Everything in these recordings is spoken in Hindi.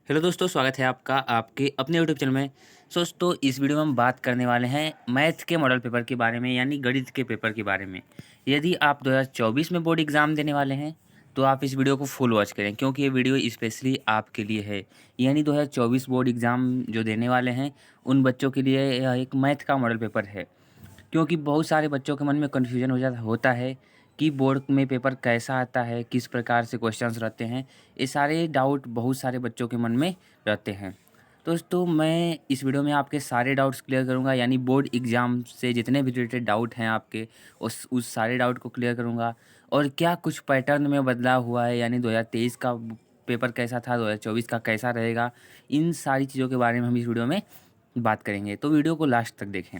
हेलो दोस्तों, स्वागत है आपका आपके अपने यूट्यूब चैनल में। दोस्तों, इस वीडियो में हम बात करने वाले हैं मैथ के मॉडल पेपर के बारे में, यानी गणित के पेपर के बारे में। यदि आप 2024 में बोर्ड एग्ज़ाम देने वाले हैं, तो आप इस वीडियो को फुल वॉच करें, क्योंकि ये वीडियो स्पेशली आपके लिए है। यानी 2024 बोर्ड एग्ज़ाम जो देने वाले हैं, उन बच्चों के लिए यह एक मैथ का मॉडल पेपर है। क्योंकि बहुत सारे बच्चों के मन में कन्फ्यूजन हो जाता होता है कि बोर्ड में पेपर कैसा आता है, किस प्रकार से क्वेश्चंस रहते हैं। ये सारे डाउट बहुत सारे बच्चों के मन में रहते हैं। तो दोस्तों, मैं इस वीडियो में आपके सारे डाउट्स क्लियर करूंगा, यानी बोर्ड एग्ज़ाम से जितने भी रिलेटेड डाउट हैं आपके, उस सारे डाउट को क्लियर करूंगा। और क्या कुछ पैटर्न में बदलाव हुआ है, यानी 2023 का पेपर कैसा था, 2024 का कैसा रहेगा, इन सारी चीज़ों के बारे में हम इस वीडियो में बात करेंगे। तो वीडियो को लास्ट तक देखें।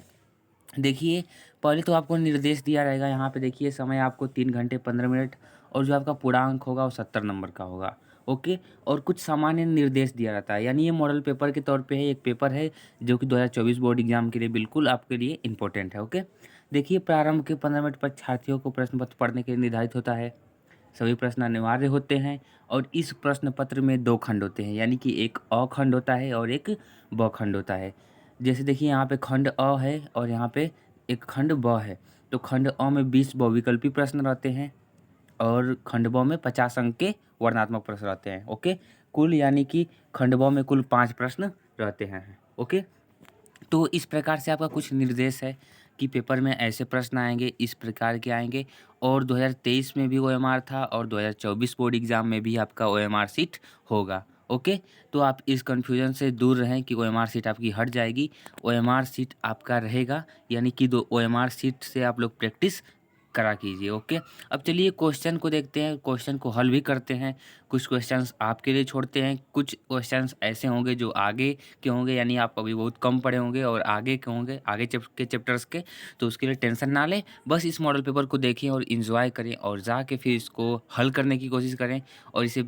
देखिए, पहले तो आपको निर्देश दिया रहेगा, यहाँ पे देखिए समय आपको 3 घंटे 15 मिनट, और जो आपका पूर्णांक होगा वो 70 नंबर का होगा। ओके। और कुछ सामान्य निर्देश दिया रहता है, यानी ये मॉडल पेपर के तौर पे है, एक पेपर है जो कि 2024 बोर्ड एग्जाम के लिए बिल्कुल आपके लिए इंपॉर्टेंट है। ओके। देखिए, प्रारंभ के 15 मिनट पर छात्रियों को प्रश्न पत्र पढ़ने के लिए निर्धारित होता है। सभी प्रश्न अनिवार्य होते हैं, और इस प्रश्न पत्र में 2 खंड होते हैं, यानी कि एक अ खंड होता है और एक ब खंड होता है। जैसे देखिए, यहाँ पे खंड अ है और यहाँ पे एक खंड ब है। तो खंड अ में 20 बहुविकल्पी प्रश्न रहते हैं, और खंड ब में 50 अंक के वर्णनात्मक प्रश्न रहते हैं। ओके। कुल यानी कि खंड ब में कुल 5 प्रश्न रहते हैं। ओके। तो इस प्रकार से आपका कुछ निर्देश है कि पेपर में ऐसे प्रश्न आएँगे, इस प्रकार के आएँगे। और 2023 में भी ओएमआर था, और 2024 बोर्ड एग्ज़ाम में भी आपका ओएमआर सीट होगा। ओके? तो आप इस कन्फ्यूज़न से दूर रहें कि ओएमआर सीट आपकी हट जाएगी। ओएमआर सीट आपका रहेगा, यानी कि दो ओएमआर सीट से आप लोग प्रैक्टिस करा कीजिए। ओके। अब चलिए क्वेश्चन को देखते हैं, क्वेश्चन को हल भी करते हैं। कुछ क्वेश्चंस आपके लिए छोड़ते हैं, कुछ क्वेश्चंस ऐसे होंगे जो आगे के होंगे, यानी आप अभी बहुत कम पढ़े होंगे और आगे के होंगे, आगे के चैप्टर्स के। तो उसके लिए टेंशन ना लें, बस इस मॉडल पेपर को देखें और एन्जॉय करें, और जाके फिर इसको हल करने की कोशिश करें। और इसे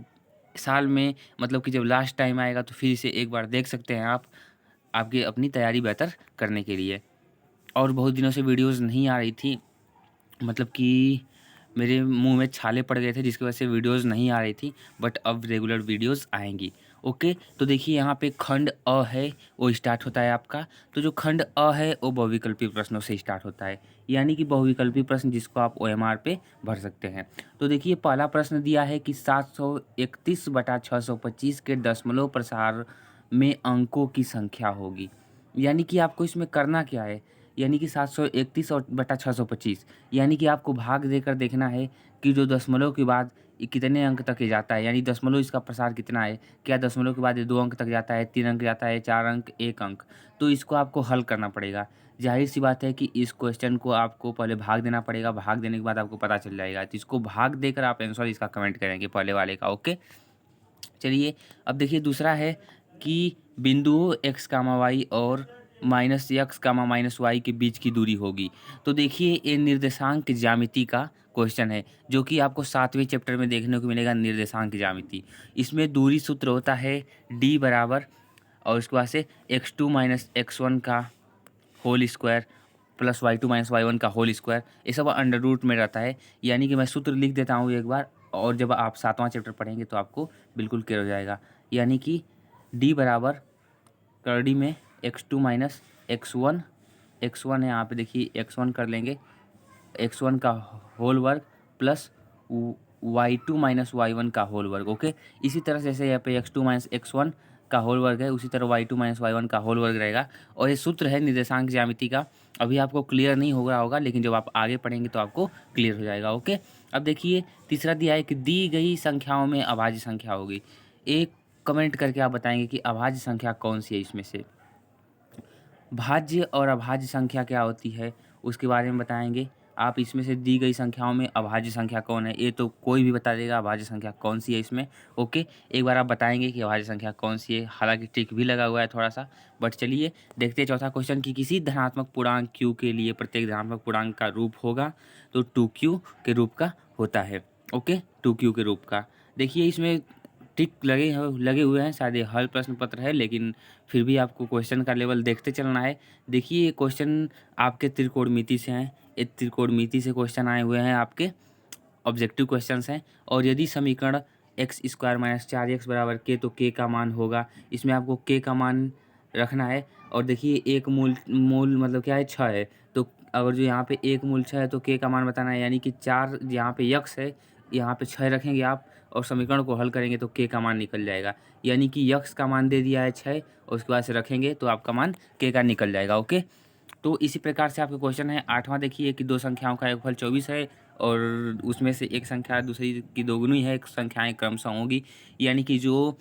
साल में, मतलब कि जब लास्ट टाइम आएगा, तो फिर इसे एक बार देख सकते हैं आप, आपकी अपनी तैयारी बेहतर करने के लिए। और बहुत दिनों से वीडियोज़ नहीं आ रही थी, मतलब कि मेरे मुँह में छाले पड़ गए थे, जिसकी वजह से वीडियोज़ नहीं आ रही थी, बट अब रेगुलर वीडियोज़ आएँगी। ओके। तो देखिए, यहाँ पे खंड अ है, वो स्टार्ट होता है आपका। तो जो खंड अ है वो बहुविकल्पी प्रश्नों से स्टार्ट होता है, यानी कि बहुविकल्पी प्रश्न जिसको आप ओएमआर पे भर सकते हैं। तो देखिए, पहला प्रश्न दिया है कि 731/625 के दशमलव प्रसार में अंकों की संख्या होगी। यानी कि आपको इसमें करना क्या है, यानी कि 731 और बटा 625, यानी कि आपको भाग देकर देखना है कि जो दशमलव के बाद ये कितने अंक तक ये जाता है, यानी दशमलव इसका प्रसार कितना है। क्या दशमलव के बाद ये 2 अंक तक जाता है, 3 अंक जाता है, 4 अंक, 1 अंक। तो इसको आपको हल करना पड़ेगा। ज़ाहिर-सी बात है कि इस क्वेश्चन को आपको पहले भाग देना पड़ेगा, भाग देने के बाद आपको पता चल जाएगा। तो इसको भाग देकर आप आंसर इसका कमेंट करेंगे पहले वाले का। ओके। चलिए, अब देखिए दूसरा है कि बिंदुओं x, y और -x, -y के बीच की दूरी होगी। तो देखिए, ये निर्देशांक ज्यामिति का क्वेश्चन है, जो कि आपको 7वें चैप्टर में देखने को मिलेगा, निर्देशांक ज्यामिति। इसमें दूरी सूत्र होता है d बराबर, और उसके बाद से x2 - x1 का whole square plus y2 - y1 का होल स्क्वायर। ये सब अंडर रूट में रहता है, यानी कि मैं सूत्र लिख देता हूँ एक बार, और जब आप 7वां चैप्टर पढ़ेंगे तो आपको बिल्कुल क्लियर हो जाएगा। यानी कि d बराबर करड़ी में x2 - x1, x1 है यहाँ पे, देखिए x1 कर लेंगे, x1 का होल वर्ग प्लस y2 - y1 का होल वर्ग। ओके। इसी तरह से जैसे यहाँ पे x2 - x1 का होल वर्ग है, उसी तरह y2 - y1 का होल वर्ग रहेगा। और ये सूत्र है निर्देशांक ज्यामिति का। अभी आपको क्लियर नहीं हो रहा होगा, लेकिन जब आप आगे पढ़ेंगे तो आपको क्लियर हो जाएगा। ओके। अब देखिए, तीसरा दिया है कि दी गई संख्याओं में अभाज्य संख्या होगी। एक कमेंट करके आप बताएंगे कि अभाज्य संख्या कौन सी है इसमें से। भाज्य और अभाज्य संख्या क्या होती है, उसके बारे में बताएँगे। आप इसमें से दी गई संख्याओं में अभाज्य संख्या कौन है, ये तो कोई भी बता देगा अभाज्य संख्या कौन सी है इसमें। ओके। एक बार आप बताएँगे कि अभाज्य संख्या कौन सी है, हालाँकि ट्रिक भी लगा हुआ है थोड़ा-सा। बट चलिए देखते हैं चौथा क्वेश्चन कि किसी धनात्मक पूर्णांक q के लिए प्रत्येक धनात्मक पूर्णांक का रूप होगा, तो 2q के रूप का होता है। ओके, 2q के रूप का। देखिए, इसमें टिक लगे हुए हैं, शायद ये हल प्रश्न पत्र है, लेकिन फिर भी आपको क्वेश्चन का लेवल देखते चलना है। देखिए, ये क्वेश्चन आपके त्रिकोणमिति से हैं, ये त्रिकोणमिति से क्वेश्चन आए हुए हैं आपके, ऑब्जेक्टिव क्वेश्चंस हैं। और यदि समीकरण एक्स स्क्वायर माइनस 4x बराबर k, तो k का मान होगा, इसमें आपको k का मान रखना है। और देखिए एक मूल मूल मतलब क्या है, 6 है, तो अगर जो यहाँ पे एक मूल 6 है तो k का मान बताना है, यानी कि 4 यहाँ पे x है, यहाँ पे 6 रखेंगे आप और समीकरण को हल करेंगे तो k का मान निकल जाएगा। यानी कि x का मान दे दिया है 6 और उसके बाद से रखेंगे तो आपका मान k का निकल जाएगा। ओके, तो इसी प्रकार से आपका क्वेश्चन है 8वां। देखिए कि दो संख्याओं का योगफल 24 है और उसमें से एक संख्या दूसरी की दोगुनी है, संख्याएं क्रमशः होंगी। यानी कि जो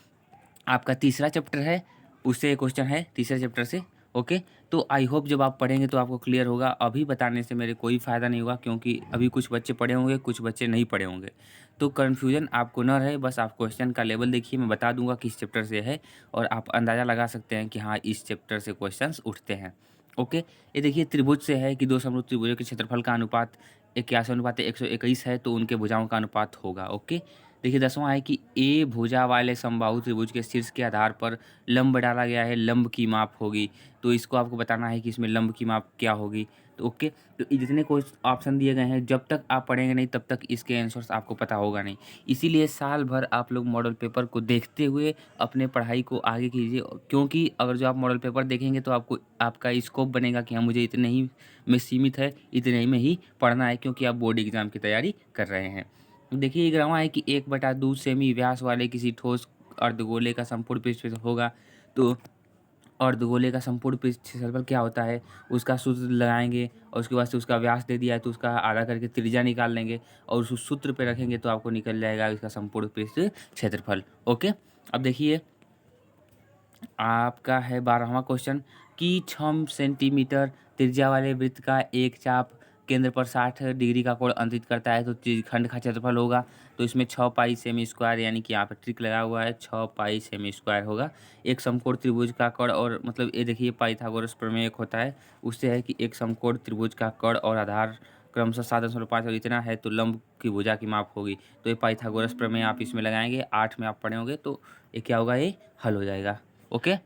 आपका तीसरा चैप्टर है उससे क्वेश्चन है, तीसरे चैप्टर से। ओके, तो आई होप जब आप पढ़ेंगे तो आपको क्लियर होगा। अभी बताने से मेरे कोई फ़ायदा नहीं होगा, क्योंकि अभी कुछ बच्चे पढ़े होंगे, कुछ बच्चे नहीं पढ़े होंगे, तो कन्फ्यूजन आपको न रहे। बस आप क्वेश्चन का लेवल देखिए, मैं बता दूंगा किस चैप्टर से है और आप अंदाज़ा लगा सकते हैं कि हाँ इस चैप्टर से क्वेश्चंस उठते हैं। ओके, ये देखिए त्रिभुज से है कि दो समरूप त्रिभुजों के क्षेत्रफल का अनुपात 81:121 है, तो उनके भुजाओं का अनुपात होगा। ओके, देखिए 10वां है कि ए भुजा वाले समबाहु त्रिभुज के शीर्ष के आधार पर लंब डाला गया है, लंब की माप होगी। तो इसको आपको बताना है कि इसमें लंब की माप क्या होगी। तो ओके, तो ये जितने कोई ऑप्शन दिए गए हैं, जब तक आप पढ़ेंगे नहीं तब तक इसके आंसर्स आपको पता होगा नहीं। इसीलिए साल भर आप लोग मॉडल पेपर को देखते हुए अपने पढ़ाई को आगे कीजिए, क्योंकि अगर जो आप मॉडल पेपर देखेंगे तो आपको आपका स्कोप बनेगा कि हाँ मुझे इतने ही में सीमित है, इतने ही में ही पढ़ना है, क्योंकि आप बोर्ड एग्जाम की तैयारी कर रहे हैं। देखिए 11वां है कि 1/2 सेमी व्यास वाले किसी ठोस अर्धगोले का संपूर्ण पृष्ठ होगा। तो अर्धगोले का संपूर्ण पृष्ठ क्षेत्रफल क्या होता है, उसका सूत्र लगाएंगे और उसके बाद से उसका व्यास दे दिया है तो उसका आधा करके त्रिज्या निकाल लेंगे और उस सूत्र पे रखेंगे तो आपको निकल जाएगा इसका संपूर्ण पृष्ठ क्षेत्रफल। ओके, अब देखिए आपका है 12वां क्वेश्चन कि 6 सेंटीमीटर त्रिज्या वाले वृत्त का एक चाप केंद्र पर 60 डिग्री का कोण अंकित करता है, तो खंड का क्षेत्रफल होगा। तो इसमें 6 पाई सेमी स्क्वायर, यानी कि यहाँ पे ट्रिक लगा हुआ है, 6 पाई सेमी स्क्वायर होगा। एक समकोण त्रिभुज का कोण, और मतलब ये देखिए पाइथागोरस प्रमेय एक होता है, उससे है कि एक समकोण त्रिभुज का कोण और आधार क्रमशः 7.5 और इतना है तो लंब की भुजा की माप होगी। तो ये पाइथागोरस प्रमेय आप इसमें लगाएंगे, 8 में आप पढ़े होंगे, तो ये क्या होगा, ये हल हो जाएगा। ओके,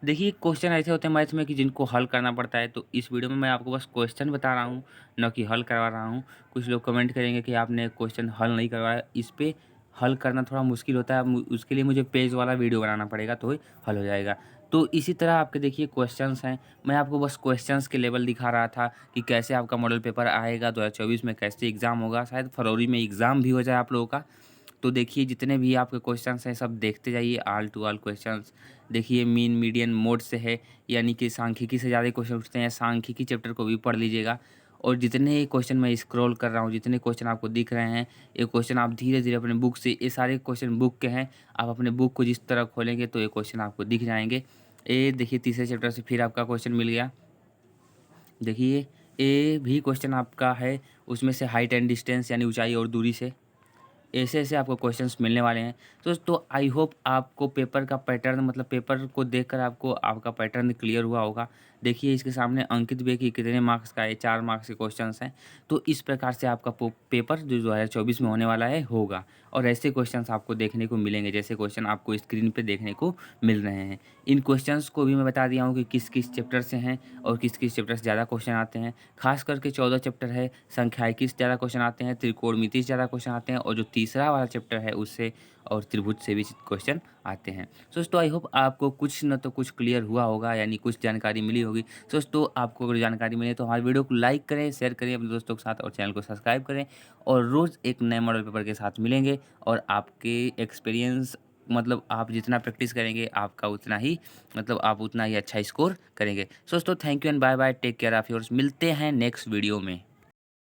देखिए क्वेश्चन ऐसे होते हैं मैथ में कि जिनको हल करना पड़ता है, तो इस वीडियो में मैं आपको बस क्वेश्चन बता रहा हूँ, न कि हल करवा रहा हूँ। कुछ लोग कमेंट करेंगे कि आपने क्वेश्चन हल नहीं करवाया, इस पे हल करना थोड़ा मुश्किल होता है, उसके लिए मुझे पेज वाला वीडियो बनाना पड़ेगा तो ही हल हो जाएगा। तो इसी तरह आपके देखिए क्वेश्चंस हैं, मैं आपको बस क्वेश्चंस के लेवल दिखा रहा था कि कैसे आपका मॉडल पेपर आएगा 2024 में, कैसे एग्ज़ाम होगा, शायद फरवरी में एग्ज़ाम भी हो जाए आप लोगों का। तो देखिए जितने भी आपके क्वेश्चंस हैं सब देखते जाइए, ऑल टू ऑल क्वेश्चंस। देखिए मीन मीडियन मोड से है, यानी कि सांख्यिकी से ज़्यादा क्वेश्चन पूछते हैं, सांख्यिकी चैप्टर को भी पढ़ लीजिएगा। और जितने क्वेश्चन मैं स्क्रॉल कर रहा हूँ, जितने क्वेश्चन आपको दिख रहे हैं, ये क्वेश्चन आप धीरे धीरे अपने बुक से, ये सारे क्वेश्चन बुक के हैं, आप अपने बुक को जिस तरह खोलेंगे तो ये क्वेश्चन आपको दिख जाएंगे। ये देखिए तीसरे चैप्टर से फिर आपका क्वेश्चन मिल गया। देखिए ये भी क्वेश्चन आपका है, उसमें से हाइट एंड डिस्टेंस यानी ऊंचाई और दूरी से ऐसे ऐसे आपको क्वेश्चंस मिलने वाले हैं। तो आई होप आपको पेपर का पैटर्न, मतलब पेपर को देखकर आपको आपका पैटर्न क्लियर हुआ होगा। देखिए इसके सामने अंकित भी है कि कितने मार्क्स का है, 4 मार्क्स के क्वेश्चंस हैं। तो इस प्रकार से आपका पेपर जो 2024 में होने वाला है होगा, और ऐसे क्वेश्चंस आपको देखने को मिलेंगे जैसे क्वेश्चन आपको स्क्रीन पे देखने को मिल रहे हैं। इन क्वेश्चंस को भी मैं बता दिया हूँ कि किस किस चैप्टर से हैं और किस किस चैप्टर से ज़्यादा क्वेश्चन आते हैं। खास करके 14 चैप्टर है, संख्याइकी से ज़्यादा क्वेश्चन आते हैं, त्रिकोणमिति से ज़्यादा क्वेश्चन आते हैं, और जो तीसरा वाला चैप्टर है उससे और त्रिभुज से भी क्वेश्चन आते हैं। दोस्तों आई होप आपको कुछ न तो कुछ क्लियर हुआ होगा, यानी कुछ जानकारी मिली होगी। दोस्तों आपको अगर जानकारी मिले तो हमारे वीडियो को लाइक करें, शेयर करें अपने दोस्तों के साथ, और चैनल को सब्सक्राइब करें। और रोज़ एक नए मॉडल पेपर के साथ मिलेंगे, और आपके एक्सपीरियंस, मतलब आप जितना प्रैक्टिस करेंगे आपका उतना ही, मतलब आप उतना ही अच्छा स्कोर करेंगे। दोस्तों thank you and bye bye, take care of yours. मिलते हैं नेक्स्ट वीडियो में।